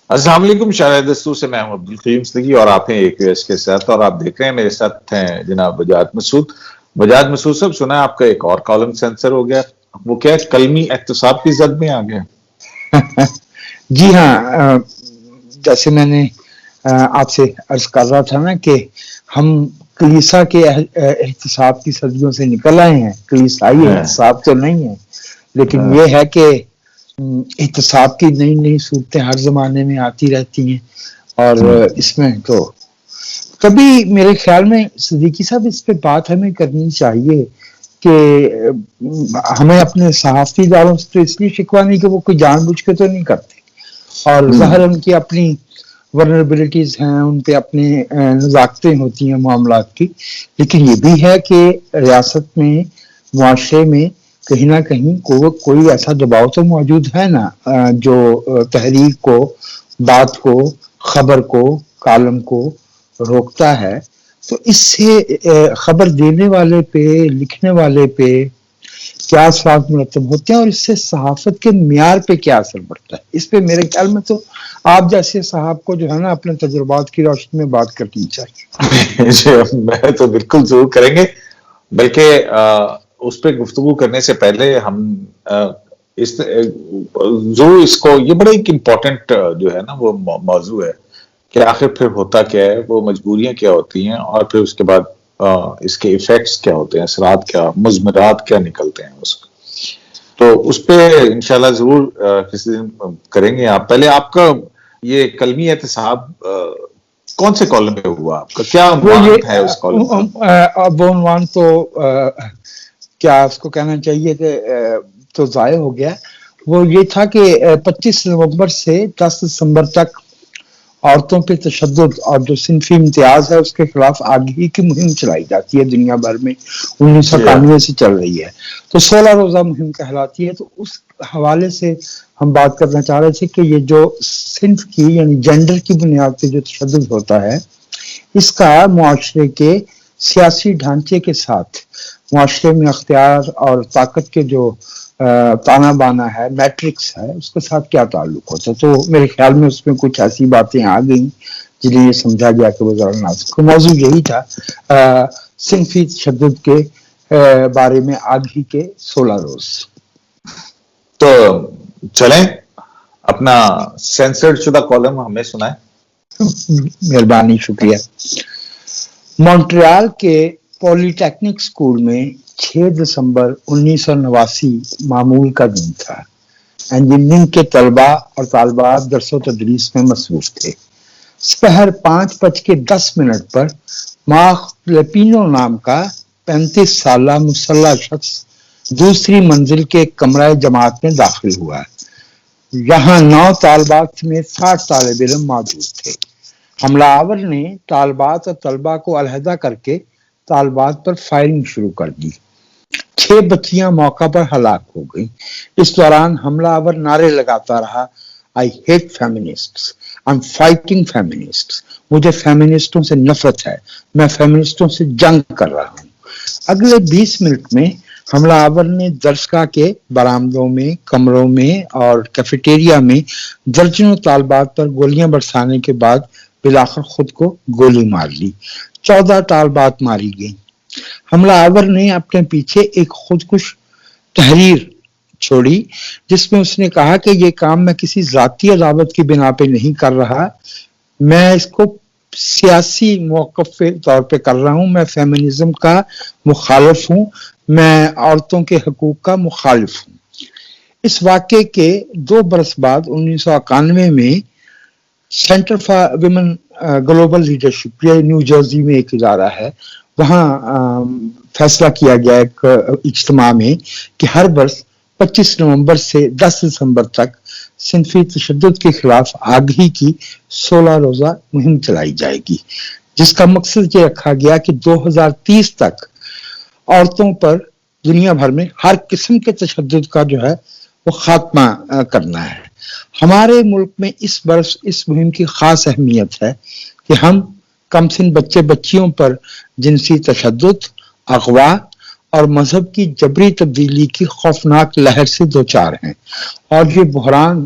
السلام علیکم. شارع دستور سے میں ہوں عبدالقیوم صدیقی اور آپ ہیں AQS کے ساتھ، اور آپ دیکھ رہے ہیں میرے ساتھ ہیں جناب وجاہت مسعود. وجاہت مسعود صاحب، سنا ہے آپ کا ایک اور کالم سینسر ہو گیا، وہ کیا ہے؟ کلمی احتساب کی زد میں آ گیا. جی ہاں، جیسے میں نے آپ سے عرض کر رہا تھا نا کہ ہم کلیسا کے احتساب کی صدیوں سے نکل آئے ہیں. کلیسائی احتساب تو نہیں ہے، لیکن یہ ہے کہ احتساب کی نئی نئی صورتیں ہر زمانے میں آتی رہتی ہیں. اور اس میں تو کبھی میرے خیال میں صدیقی صاحب اس پہ بات ہمیں کرنی چاہیے کہ ہمیں اپنے صحافتی اداروں سے تو اس لیے شکوا نہیں کہ وہ کوئی جان بوجھ کے تو نہیں کرتے، اور ظاہر ان کی اپنی ورنربلٹیز ہیں، ان پہ اپنے نزاکتیں ہوتی ہیں معاملات کی. لیکن یہ بھی ہے کہ ریاست میں، معاشرے میں کہیں نہ کہیں کوئی ایسا دباؤ تو موجود ہے نا جو تحریر کو، بات کو، خبر کو، کالم کو روکتا ہے. تو اس سے خبر دینے والے پہ، لکھنے والے پہ کیا اثرات مرتب ہوتے ہیں، اور اس سے صحافت کے معیار پہ کیا اثر پڑتا ہے. اس پہ میرے خیال میں تو آپ جیسے صاحب کو جو ہے نا اپنے تجربات کی روشنی میں بات کرنی چاہیے. میں تو بالکل ضرور کریں گے، بلکہ اس پہ گفتگو کرنے سے پہلے ہم ضرور اس کو، یہ بڑا ایک امپورٹنٹ جو ہے نا وہ موضوع ہے کہ آخر پھر ہوتا کیا ہے، وہ مجبوریاں کیا ہوتی ہیں، اور پھر اس کے بعد اس کے ایفیکٹس کیا ہوتے ہیں، اثرات کیا، مضمرات کیا نکلتے ہیں اس کو. تو اس پہ انشاءاللہ ضرور کسی دن کریں گے. آپ پہلے آپ کا یہ کلمی احتساب کون سے کالم پہ ہوا، آپ کا کیا عنوان ہے اس کالم کا؟ اب عنوان تو کیا اس کو کہنا چاہیے کہ تو ضائع ہو گیا. وہ یہ تھا کہ 25 نومبر سے 10 دسمبر تک عورتوں پہ تشدد اور جو صنفی امتیاز ہے اس کے خلاف آگہی کی مہم چلائی جاتی ہے دنیا بھر میں. 1991 سے چل رہی ہے، تو 16 روزہ مہم کہلاتی ہے. تو اس حوالے سے ہم بات کرنا چاہ رہے تھے کہ یہ جو صنف کی یعنی جینڈر کی بنیاد پہ جو تشدد ہوتا ہے، اس کا معاشرے کے سیاسی ڈھانچے کے ساتھ، معاشرے میں اختیار اور طاقت کے جو تانا بانا ہے، میٹرکس ہے، اس کے ساتھ کیا تعلق ہوتا ہے. تو میرے خیال میں اس میں کچھ ایسی باتیں آ گئیں جنہیں یہ سمجھا گیا کہ وہ ذرا نازک. موضوع یہی تھا صنفی تشدد کے بارے میں آگہی کے 16 روز. تو چلیں اپنا سینسرڈ شدہ کالم ہمیں سنائیں. مہربانی، شکریہ. مونٹریال کے پولی ٹیکنک اسکول میں 6 دسمبر 1989 معمول کا دن تھا. انجینئرنگ کے طلباء اور طالبات درس و تدریس میں مصروف تھے. سپہر 5:10 پر مارک لپینو نام کا 35 سالہ مسلح شخص دوسری منزل کے کمرہ جماعت میں داخل ہوا. یہاں 9 طالبات میں 60 طالب علم موجود تھے. حملہ آور نے طالبات اور طلباء کو علیحدہ کر کے طالبات پر فائرنگ شروع کر دی. 6 بچیاں موقع پر ہلاک ہو گئیں. اس دوران حملہ آور نعرے لگاتا رہا، I hate feminists, I'm fighting feminists. مجھے فیمنسٹوں سے نفرت ہے، میں فیمنسٹوں سے جنگ کر رہا ہوں. اگلے 20 منٹ میں حملہ آور نے درسگاہ کے برآمدوں میں، کمروں میں اور کیفیٹیریا میں درجنوں طالبات پر گولیاں برسانے کے بعد بالآخر خود کو گولی مار لی. 14 طالبات ماری گئیں. حملہ آور نے اپنے پیچھے ایک خودکش تحریر چھوڑی جس میں اس نے کہا کہ یہ کام میں کسی ذاتی عداوت کی بنا پہ نہیں کر رہا، میں اس کو سیاسی موقف کے طور پہ کر رہا ہوں، میں فیمنزم کا مخالف ہوں، میں عورتوں کے حقوق کا مخالف ہوں. اس واقعے کے 2 برس بعد 1991 میں centre for women global leadership, یہ نیو جرسی میں ایک ادارہ ہے، وہاں فیصلہ کیا گیا ایک اجتماع میں کہ ہر برس 25 نومبر سے 10 دسمبر تک صنفی تشدد کے خلاف آگہی کی 16 روزہ مہم چلائی جائے گی، جس کا مقصد یہ رکھا گیا کہ 2030 تک عورتوں پر دنیا بھر میں ہر قسم کے تشدد کا جو ہے وہ خاتمہ کرنا ہے. ہمارے ملک میں اس برس اس مہم کی خاص اہمیت ہے کہ ہم کم سن بچے بچیوں پر جنسی تشدد، اغوا اور مذہب کی جبری تبدیلی کی خوفناک لہر سے دوچار ہیں، اور یہ بحران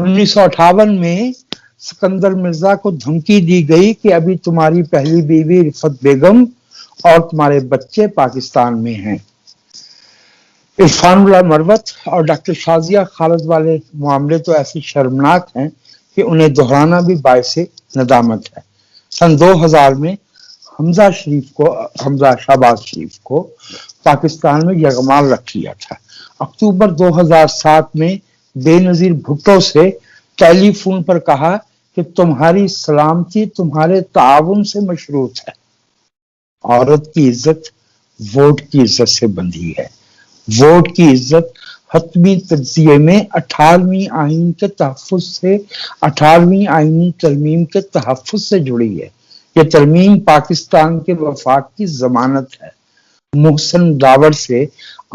1958 میں سکندر مرزا کو دھمکی دی گئی کہ ابھی تمہاری پہلی بیوی رفت بیگم اور تمہارے بچے پاکستان میں ہیں۔ عرفان اللہ مروت اور ڈاکٹر شازیہ خالد والے معاملے تو ایسے شرمناک ہیں کہ انہیں دہرانا بھی باعث ندامت ہے۔ سن 2000 میں حمزہ شہباز شریف کو پاکستان میں یرغمال رکھ لیا تھا۔ اکتوبر 2007 میں بے نظیر بھٹو سے ٹیلی فون پر کہا کہ تمہاری سلامتی تمہارے تعاون سے مشروط ہے۔ عورت کی عزت ووٹ کی عزت سے بندھی ہے۔ ووٹ کی عزت حتمی تجزیے میں 18ویں آئین کے تحفظ سے 18ویں آئینی ترمیم کے تحفظ سے جڑی ہے۔ یہ ترمیم پاکستان کے وفاق کی ضمانت ہے۔ محسن داور سے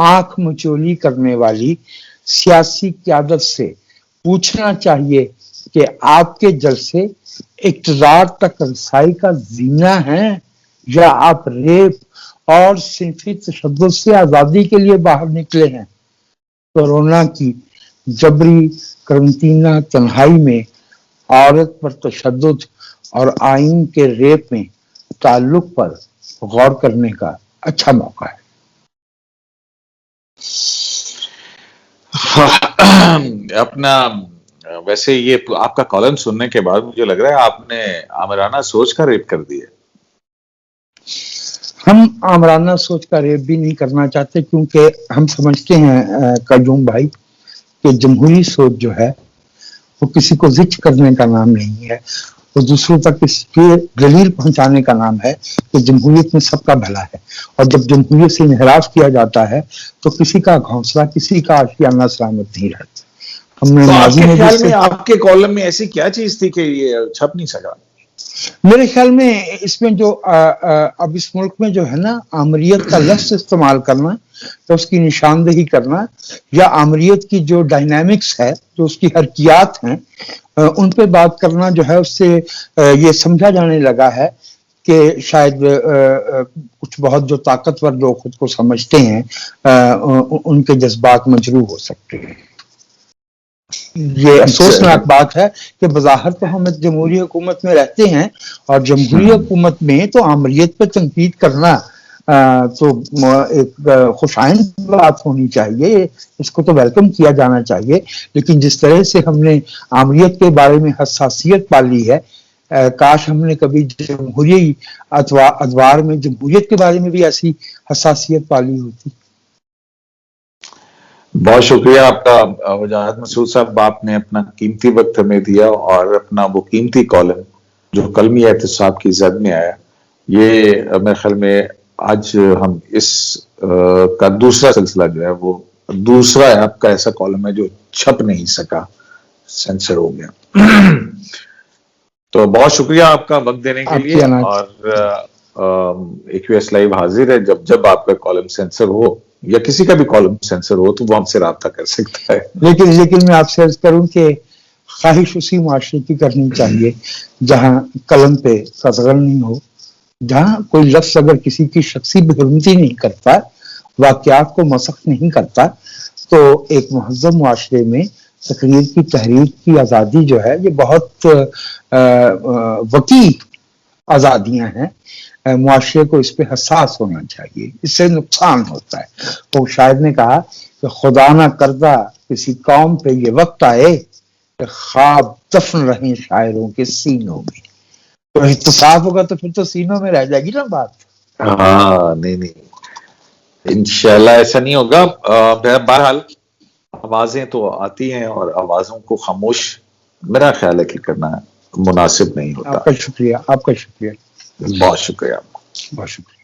آنکھ مچولی کرنے والی سیاسی قیادت سے پوچھنا چاہیے کہ آپ کے جلسے اقتدار تک رسائی کا زینہ ہیں یا آپ ریپ اور صنفی تشدد سے آزادی کے لیے باہر نکلے ہیں۔ کورونا کی جبری قرنطینہ تنہائی میں عورت پر تشدد اور آئین کے ریپ میں تعلق پر غور کرنے کا اچھا موقع ہے۔ اپنا ویسے یہ آپ کا کالم سننے کے بعد مجھے لگ رہا ہے آپ نے آمرانہ سوچ کا ریپ کر دیا۔ ہم آمرانہ سوچ کا ریپ بھی نہیں کرنا چاہتے، کیونکہ ہم سمجھتے ہیں قیوم بھائی کہ جمہوری سوچ جو ہے وہ کسی کو زچ کرنے کا نام نہیں ہے، وہ دوسروں تک اس لیے دلیل پہنچانے کا نام ہے کہ جمہوریت میں سب کا بھلا ہے، اور جب جمہوریت سے انحراف کیا جاتا ہے تو کسی کا گھونسلہ، کسی کا آشیانہ سلامت نہیں رہتا۔ ہم نے ماضی میں خیال میں آپ کے کالم میں ایسی کیا چیز تھی کہ یہ چھپ نہیں سکا؟ میرے خیال میں اس میں جو اب اس ملک میں جو ہے نا آمریت کا لفظ استعمال کرنا، تو اس کی نشاندہی کرنا، یا آمریت کی جو ڈائنامکس ہے، جو اس کی حرکیات ہیں، ان پہ بات کرنا جو ہے، اس سے یہ سمجھا جانے لگا ہے کہ شاید کچھ بہت جو طاقتور لوگ خود کو سمجھتے ہیں ان کے جذبات مجروح ہو سکتے ہیں۔ یہ افسوسناک بات ہے کہ بظاہر تو ہم جمہوری حکومت میں رہتے ہیں، اور جمہوری حکومت میں تو آمریت پہ تنقید کرنا تو ایک خوش آئند بات ہونی چاہیے، اس کو تو ویلکم کیا جانا چاہیے، لیکن جس طرح سے ہم نے آمریت کے بارے میں حساسیت پالی ہے، کاش ہم نے کبھی جمہوری ادوار میں جمہوریت کے بارے میں بھی ایسی حساسیت پالی ہوتی۔ بہت شکریہ آپ کا وجاہت مسعود صاحب، آپ نے اپنا قیمتی وقت ہمیں دیا اور اپنا وہ قیمتی کالم جو قلمی احتساب کی زد میں آیا، یہ میرے خیال میں آج ہم اس کا دوسرا سلسلہ جو ہے وہ دوسرا آپ کا ایسا کالم ہے جو چھپ نہیں سکا، سینسر ہو گیا۔ تو بہت شکریہ آپ کا وقت دینے کے لیے، اور ایکویس لائیو حاضر ہے جب آپ کا کالم سینسر ہو یا کسی کا بھی کالم سینسر ہو تو وہ ہم سے رابطہ کر سکتا ہے۔ لیکن میں آپ سے عرض کروں کہ خواہش اسی معاشرے کی کرنی چاہیے جہاں قلم پہ قدغن نہیں ہو، جہاں کوئی لفظ اگر کسی کی شخصی بےحرمتی نہیں کرتا، واقعات کو مسخ نہیں کرتا، تو ایک مہذب معاشرے میں تقریر کی تحریر کی آزادی جو ہے یہ بہت وسیع آزادیاں ہیں۔ معاشرے کو اس پہ حساس ہونا چاہیے، اس سے نقصان ہوتا ہے۔ تو شاعر نے کہا کہ خدا نہ کردہ کسی قوم پہ یہ وقت آئے کہ خواب دفن رہیں شاعروں کے سینوں میں۔ تو احتساب ہوگا تو پھر تو سینوں میں رہ جائے گی نا بات۔ ہاں نہیں انشاءاللہ ایسا نہیں ہوگا۔ بہرحال آوازیں تو آتی ہیں اور آوازوں کو خاموش میرا خیال ہے کہ کرنا مناسب نہیں ہوتا۔ آپ کا شکریہ، آپ کا شکریہ، بہت شکریہ۔ بہت شکریہ۔